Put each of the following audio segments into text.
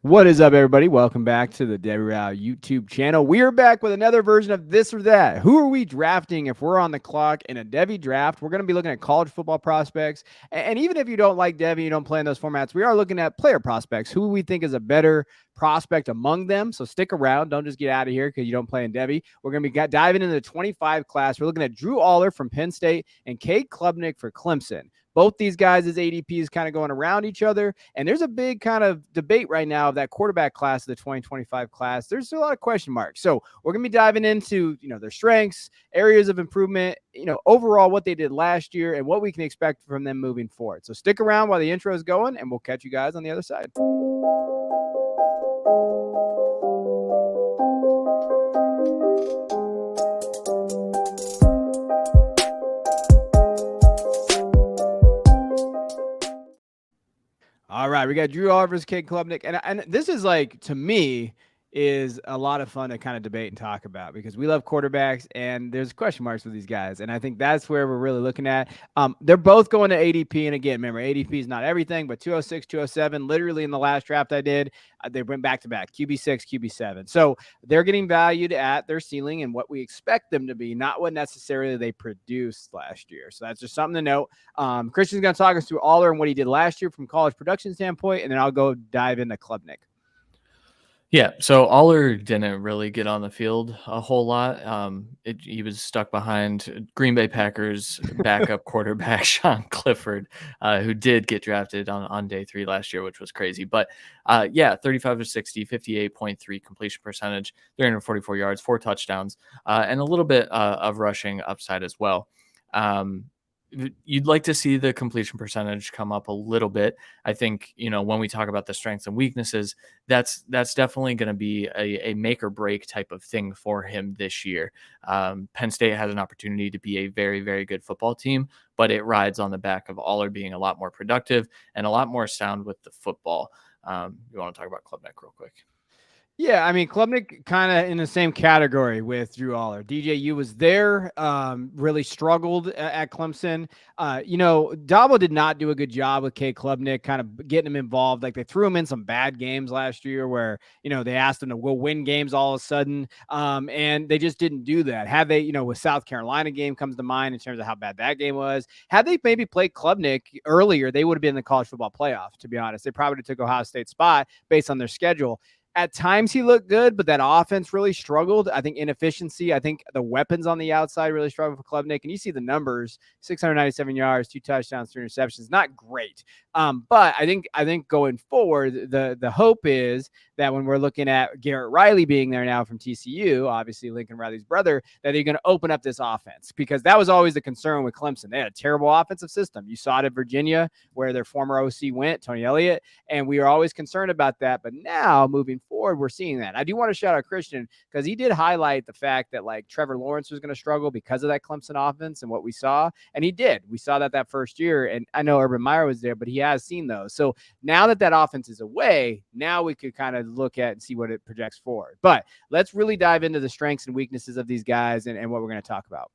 What is up, everybody? Welcome back to the Devy Drafts YouTube channel. We are back with another version of This or That. Who are we drafting if we're on the clock in a Devy draft? We're going to be looking at college football prospects. And even if you don't like Devy, you don't play in those formats, we are looking at player prospects. Who we think is a better prospect among them. So stick around. Don't just get out of here because you don't play in Devy. We're going to be diving into the 25 class. We're looking at Drew Allar from Penn State and Cade Klubnik for Clemson. Both these guys' ADPs kind of going around each other. And there's a big kind of debate right now of that quarterback class of the 2025 class. There's a lot of question marks. So we're going to be diving into, their strengths, areas of improvement, overall what they did last year and what we can expect from them moving forward. So stick around while the intro is going and we'll catch you guys on the other side. All right, we got Drew Allar versus Cade Klubnik, and this is like, to me, is a lot of fun to kind of debate and talk about because we love quarterbacks and there's question marks with these guys, and I think that's where we're really looking at. They're both going to ADP, and again, remember, ADP is not everything, but 206, 207, literally in the last draft I did, they went back-to-back, QB6, QB7. So they're getting valued at their ceiling and what we expect them to be, not what necessarily they produced last year. So that's just something to note. Christian's going to talk us through Allar and what he did last year from college production standpoint, and then I'll go dive into Klubnik. Yeah, so Allar didn't really get on the field a whole lot. He was stuck behind Green Bay Packers backup quarterback Sean Clifford, who did get drafted on day 3 last year, which was crazy. But 35 of 60, 58.3 completion percentage, 344 yards, 4 touchdowns, and a little bit of rushing upside as well. You'd like to see the completion percentage come up a little bit. I think, when we talk about the strengths and weaknesses, that's definitely going to be a make or break type of thing for him this year. Penn State has an opportunity to be a very, very good football team, but it rides on the back of Allar being a lot more productive and a lot more sound with the football. You want to talk about Klubnik real quick? Yeah, I mean, Klubnik kind of in the same category with Drew Allar. DJU was there, really struggled at Clemson. Dabo did not do a good job with Cade Klubnik, kind of getting him involved. Like, they threw him in some bad games last year where, they asked him to go win games all of a sudden, and they just didn't do that. Had they, with South Carolina game comes to mind in terms of how bad that game was. Had they maybe played Klubnik earlier, they would have been in the college football playoff, to be honest. They probably took Ohio State's spot based on their schedule. At times he looked good, but that offense really struggled. I think inefficiency. I think the weapons on the outside really struggled for Klubnik. And you see the numbers: 697 yards, 2 touchdowns, 3 interceptions. Not great. But I think going forward, the hope is that when we're looking at Garrett Riley being there now from TCU, obviously Lincoln Riley's brother, that they're going to open up this offense, because that was always the concern with Clemson. They had a terrible offensive system. You saw it at Virginia where their former OC went, Tony Elliott, and we were always concerned about that. But now moving forward, we're seeing that. I do want to shout out Christian because he did highlight the fact that like Trevor Lawrence was going to struggle because of that Clemson offense and what we saw. And he did. We saw that first year. And I know Urban Meyer was there, but he has seen those. So now that offense is away, now we could kind of look at and see what it projects forward. But let's really dive into the strengths and weaknesses of these guys and what we're going to talk about.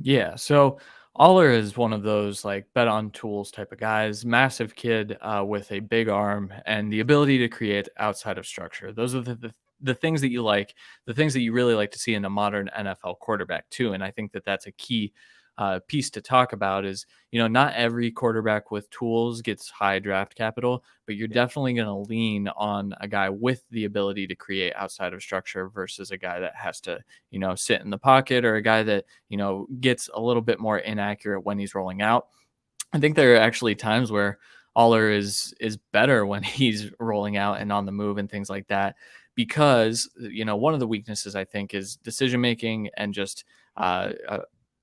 Yeah. So Allar is one of those like bet on tools type of guys, massive kid with a big arm and the ability to create outside of structure. Those are the things that you like, the things that you really like to see in a modern NFL quarterback too. And I think that's a key piece to talk about is, not every quarterback with tools gets high draft capital, but you're definitely going to lean on a guy with the ability to create outside of structure versus a guy that has to, sit in the pocket, or a guy that, gets a little bit more inaccurate when he's rolling out. I think there are actually times where Allar is better when he's rolling out and on the move and things like that, because, one of the weaknesses I think is decision making and just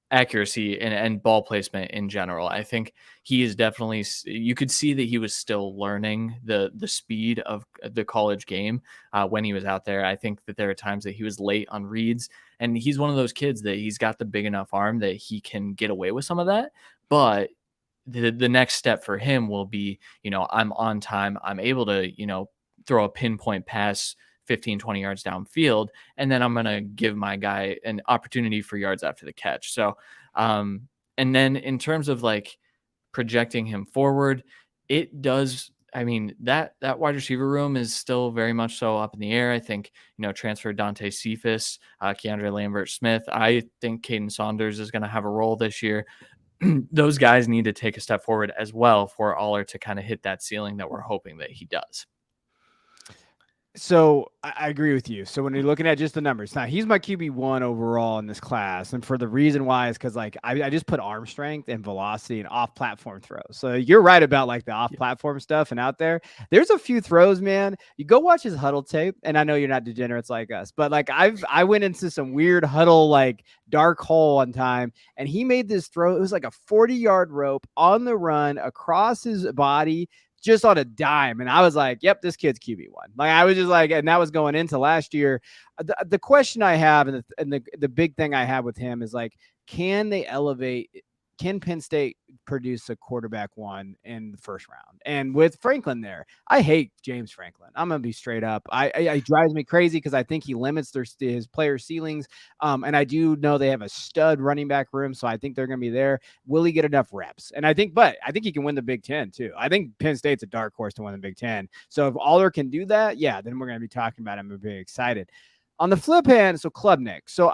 accuracy and ball placement in general. I think he is definitely, you could see that he was still learning the speed of the college game when he was out there. I think that there are times that he was late on reads, and he's one of those kids that he's got the big enough arm that he can get away with some of that. But the next step for him will be, I'm on time. I'm able to, throw a pinpoint pass 15, 20 yards downfield, and then I'm going to give my guy an opportunity for yards after the catch. So, and then in terms of like projecting him forward, it does I mean, that wide receiver room is still very much so up in the air. I think, transfer Dante Cephas, Keandre Lambert-Smith. I think Caden Saunders is going to have a role this year. Those guys need to take a step forward as well for Aller to kind of hit that ceiling that we're hoping that he does. So I agree with you. So when you're looking at just the numbers, now he's my QB1 overall in this class. And for the reason why is because like I just put arm strength and velocity and off platform throws. So you're right about like the off platform stuff and out there. There's a few throws, man. You go watch his huddle tape, and I know you're not degenerates like us, but like I went into some weird huddle like dark hole one time, and he made this throw. It was like a 40-yard rope on the run across his body, just on a dime. And I was like, yep, this kid's QB1. Like I was just like, and that was going into last year. The question I have, and the big thing I have with him is like, can they elevate? Can Penn State produce a quarterback one in the first round? And with Franklin there, I hate James Franklin. I'm going to be straight up. It drives me crazy because I think he limits his player ceilings. And I do know they have a stud running back room, so I think they're going to be there. Will he get enough reps? And I think he can win the Big Ten too. I think Penn State's a dark horse to win the Big Ten. So if Aller can do that, yeah, then we're going to be talking about him. We're very excited. On the flip hand, so Klubnik. So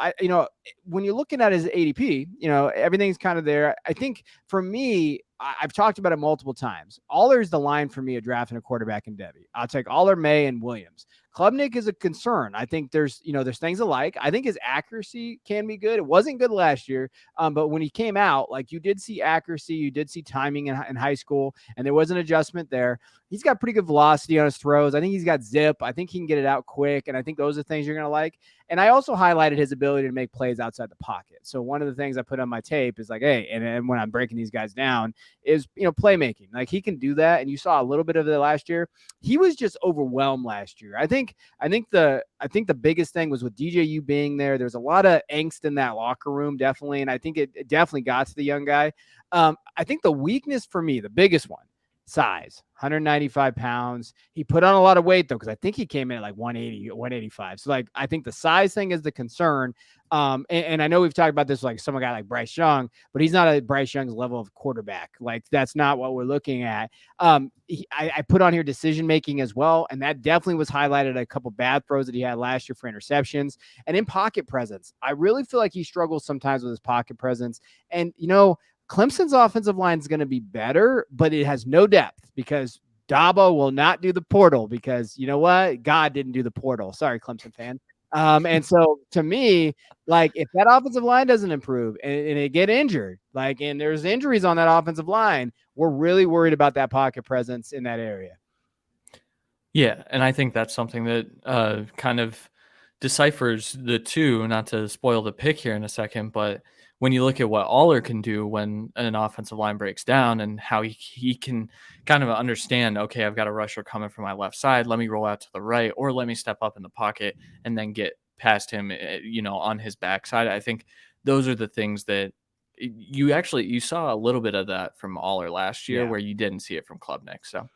when you're looking at his ADP, everything's kind of there. I think for me, I've talked about it multiple times. Allar's the line for me of drafting a quarterback in Devy. I'll take Allar, May, and Williams. Klubnik is a concern. I think there's things alike. I think his accuracy can be good. It wasn't good last year, but when he came out, like you did see accuracy, you did see timing in high school, and there was an adjustment there. He's got pretty good velocity on his throws. I think he's got zip. I think he can get it out quick, and I think those are things you're going to like. And I also highlighted his ability to make plays outside the pocket. So one of the things I put on my tape is like, hey, and when I'm breaking these guys down is, playmaking. Like he can do that. And you saw a little bit of it last year. He was just overwhelmed last year. I think the biggest thing was with DJU being there. There's a lot of angst in that locker room, definitely. And I think it definitely got to the young guy. I think the weakness for me, the biggest one, size, 195 pounds. He put on a lot of weight though, because I think he came in at like 180, 185. So like, I think the size thing is the concern. And I know we've talked about this, like some guy like Bryce Young, but he's not at Bryce Young's level of quarterback. Like that's not what we're looking at. I put on here decision-making as well. And that definitely was highlighted a couple bad throws that he had last year for interceptions and in pocket presence. I really feel like he struggles sometimes with his pocket presence. And, Clemson's offensive line is going to be better, but it has no depth because Dabo will not do the portal because you know what? God didn't do the portal. Sorry, Clemson fan. And so to me, like if that offensive line doesn't improve and it get injured, and there's injuries on that offensive line, we're really worried about that pocket presence in that area. Yeah. And I think that's something that kind of deciphers the two, not to spoil the pick here in a second, but when you look at what Aller can do when an offensive line breaks down and how he can kind of understand, okay, I've got a rusher coming from my left side. Let me roll out to the right, or let me step up in the pocket and then get past him, on his backside. I think those are the things that you saw a little bit of that from Aller last year where you didn't see it from Klubnik. So.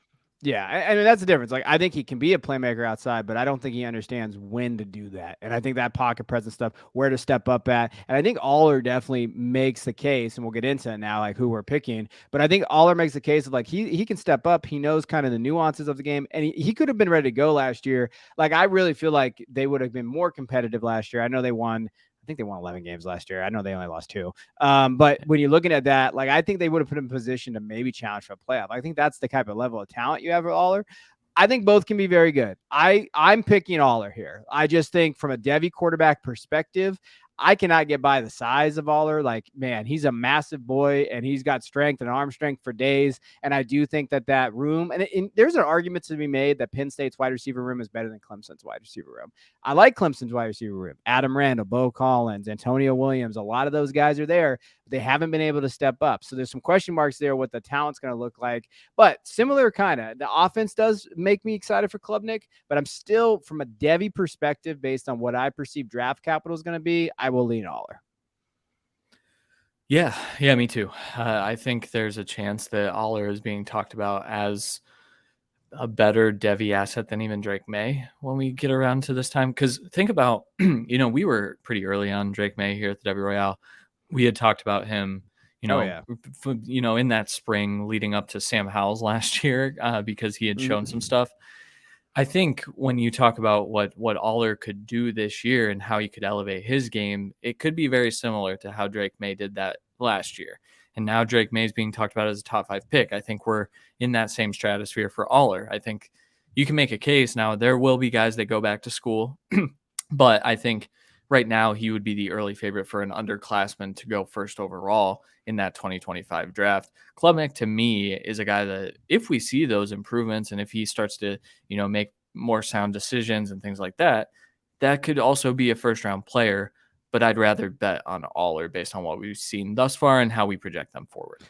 Yeah, and that's the difference. Like, I think he can be a playmaker outside, but I don't think he understands when to do that. And I think that pocket presence stuff, where to step up at. And I think Aller definitely makes the case, and we'll get into it now, like who we're picking. But I think Aller makes the case of like he can step up. He knows kind of the nuances of the game, and he could have been ready to go last year. Like, I really feel like they would have been more competitive last year. I know they won. I think they won 11 games last year. I know they only lost 2. But when you're looking at that, like I think they would have put him in position to maybe challenge for a playoff. I think that's the type of level of talent you have with Aller. I think both can be very good. I'm picking Aller here. I just think from a Devy quarterback perspective, I cannot get by the size of Aller. Like, man, he's a massive boy and he's got strength and arm strength for days. And I do think that room, and there's an argument to be made that Penn State's wide receiver room is better than Clemson's wide receiver room. I like Clemson's wide receiver room. Adam Randall, Bo Collins, Antonio Williams, a lot of those guys are there. But they haven't been able to step up. So there's some question marks there what the talent's going to look like. But similar kind of, the offense does make me excited for Klubnik, but I'm still, from a Devy perspective, based on what I perceive draft capital is going to be, I will lean Aller. Yeah, me too. I think there's a chance that Aller is being talked about as a better Devy asset than even Drake May when we get around to this time. Because think about, we were pretty early on Drake May here at the Devy Royale. We had talked about him, Oh, yeah. In that spring leading up to Sam Howell's last year, because he had shown some stuff. I think when you talk about what Aller could do this year and how he could elevate his game, it could be very similar to how Drake May did that last year. And now Drake May is being talked about as a top 5 pick. I think we're in that same stratosphere for Aller. I think you can make a case now. There will be guys that go back to school, but I think right now he would be the early favorite for an underclassman to go first overall in that 2025 draft. Klubnik, to me, is a guy that if we see those improvements and if he starts to, make more sound decisions and things like that, that could also be a first round player. But I'd rather bet on Aller based on what we've seen thus far and how we project them forward.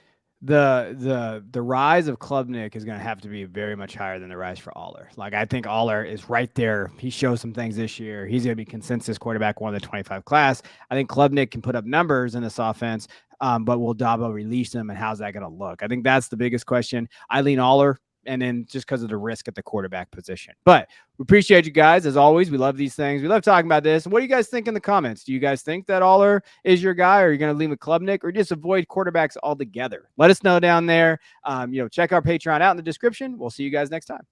The rise of Klubnik is going to have to be very much higher than the rise for Aller. Like, I think Aller is right there. He shows some things this year. He's going to be consensus quarterback one of the 25 class. I think Klubnik can put up numbers in this offense, but will Dabo release them, and how's that going to look? I think that's the biggest question. I lean Aller, and then just because of the risk at the quarterback position. But we appreciate you guys. As always, we love these things. We love talking about this. What do you guys think in the comments? Do you guys think that Aller is your guy, or are you going to leave with Klubnik, or just avoid quarterbacks altogether? Let us know down there. Check our Patreon out in the description. We'll see you guys next time.